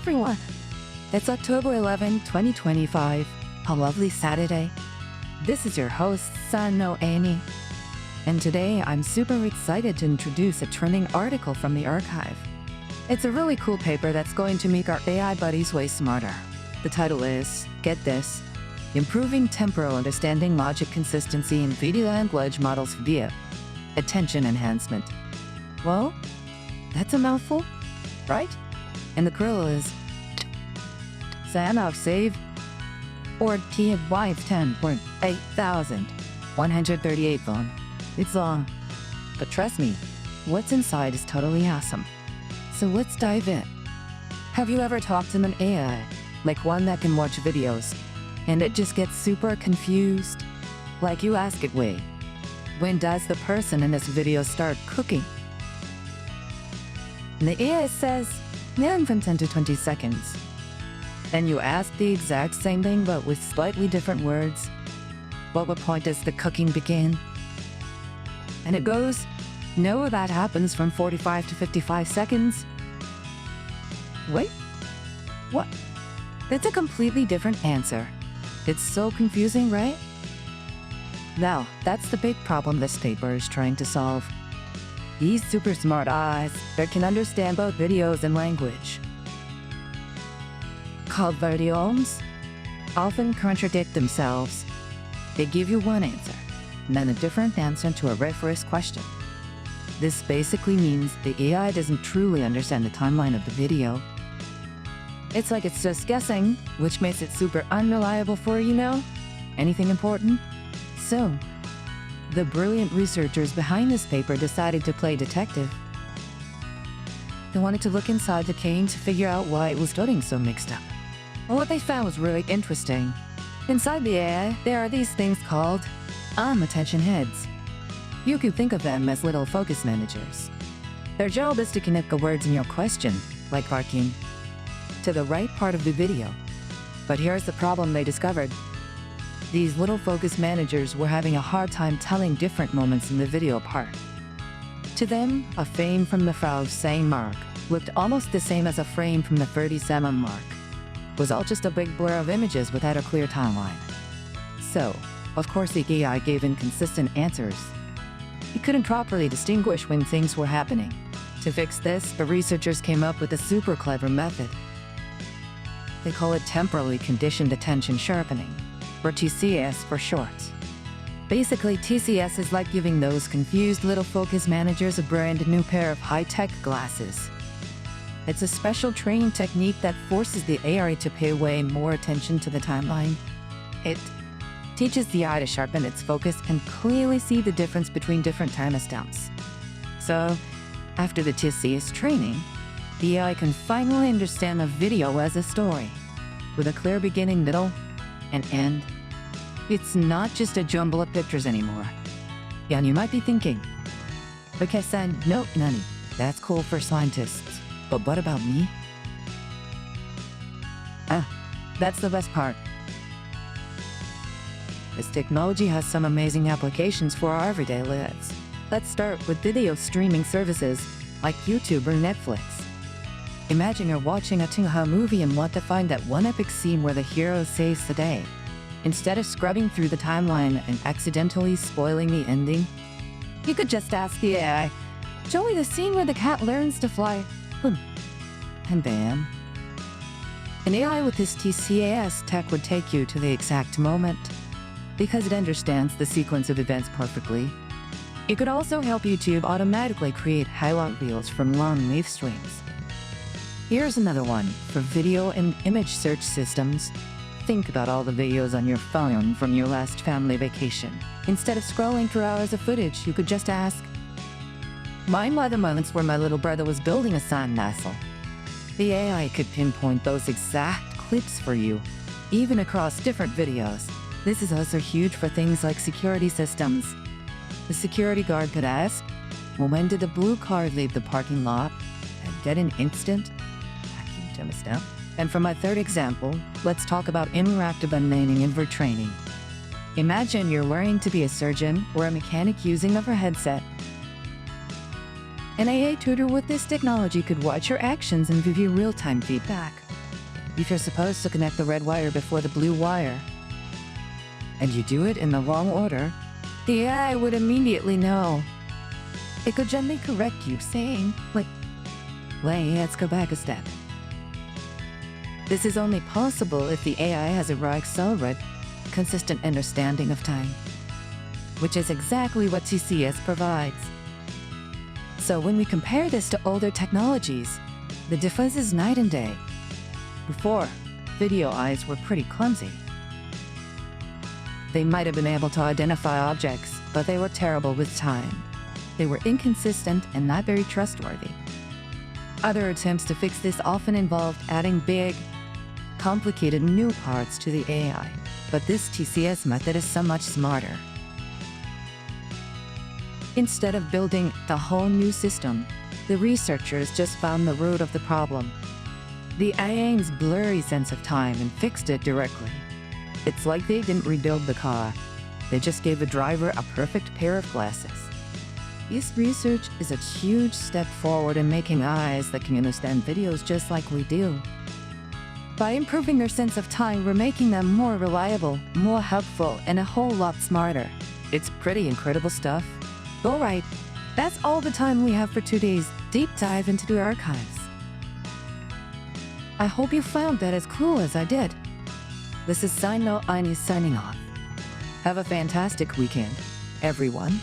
everyone! It's October 11, 2025. A lovely Saturday. This is your host, Sano Amy. And today I'm super excited to introduce a trending article from the archive. It's a really cool paper that's going to make our AI buddies way smarter. The title is, get this, Improving Temporal Understanding Logic Consistency in Video Language Models via Attention Enhancement. Well, that's a mouthful, right? And the curl is Sanoff save or TY 10.8138 phone. It's long, but trust me, what's inside is totally awesome. So let's dive in. Have you ever talked to an AI, like one that can watch videos, and it just gets super confused? Like you ask it, wait, when does the person in this video start cooking? And the AI says, from 10 to 20 seconds. Then you ask the exact same thing but with slightly different words. What point does the cooking begin? And it goes, no, that happens from 45 to 55 seconds. Wait, what? That's a completely different answer. It's so confusing, right? Now, that's the big problem this paper is trying to solve. These super smart eyes that can understand both videos and language, called Video-LLMs, often contradict themselves. They give you one answer, and then a different answer to a reference question. This basically means the AI doesn't truly understand the timeline of the video. It's like it's just guessing, which makes it super unreliable for, anything important. So, the brilliant researchers behind this paper decided to play detective. They wanted to look inside the cane to figure out why it was getting so mixed up. Well, what they found was really interesting. Inside the AI, there are these things called attention heads. You could think of them as little focus managers. Their job is to connect the words in your question, like barking, to the right part of the video. But here's the problem they discovered. These little focus managers were having a hard time telling different moments in the video part. To them, a frame from the 5-second mark looked almost the same as a frame from the 30-second mark. It was all just a big blur of images without a clear timeline. So, of course the AI gave inconsistent answers. It couldn't properly distinguish when things were happening. To fix this, the researchers came up with a super clever method. They call it temporally conditioned attention sharpening, or TCAS for short. Basically, TCAS is like giving those confused little focus managers a brand new pair of high-tech glasses. It's a special training technique that forces the AI to pay way more attention to the timeline. It teaches the eye to sharpen its focus and clearly see the difference between different timestamps. So, after the TCAS training, the AI can finally understand a video as a story, with a clear beginning, middle, and end. It's not just a jumble of pictures anymore. Yeah, and you might be thinking, okay, San, no, Nani, that's cool for scientists, but what about me? That's the best part. This technology has some amazing applications for our everyday lives. Let's start with video streaming services like YouTube or Netflix. Imagine you're watching a Tung-Ha movie and want to find that one epic scene where the hero saves the day. Instead of scrubbing through the timeline and accidentally spoiling the ending, you could just ask the AI, show me the scene where the cat learns to fly. And bam. An AI with this TCAS tech would take you to the exact moment, because it understands the sequence of events perfectly. It could also help YouTube automatically create highlight reels from long live streams. Here's another one for video and image search systems. Think about all the videos on your phone from your last family vacation. Instead of scrolling through hours of footage, you could just ask, mine were the moments where my little brother was building a sand castle. The AI could pinpoint those exact clips for you, even across different videos. This is also huge for things like security systems. The security guard could ask, well, when did the blue car leave the parking lot? And get an instant vacuum timestamp. And for my third example, let's talk about interactive unlearning and retraining. Imagine you're learning to be a surgeon or a mechanic using a headset. An AI tutor with this technology could watch your actions and give you real-time feedback. if you're supposed to connect the red wire before the blue wire, and you do it in the wrong order, the AI would immediately know. It could gently correct you, saying, wait, let's go back a step. This is only possible if the AI has a rock-solid, consistent understanding of time, which is exactly what TCAS provides. So when we compare this to older technologies, the difference is night and day. Before, video eyes were pretty clumsy. They might have been able to identify objects, but they were terrible with time. They were inconsistent and not very trustworthy. Other attempts to fix this often involved adding big, complicated new parts to the AI, but this TCAS method is so much smarter. Instead of building the whole new system, the researchers just found the root of the problem: the AI's blurry sense of time, and fixed it directly. It's like they didn't rebuild the car. They just gave the driver a perfect pair of glasses. This research is a huge step forward in making eyes that can understand videos just like we do. By improving their sense of time, we're making them more reliable, more helpful, and a whole lot smarter. It's pretty incredible stuff. Alright, that's all the time we have for today's deep dive into the archives. I hope you found that as cool as I did. This is Aini signing off. Have a fantastic weekend, everyone.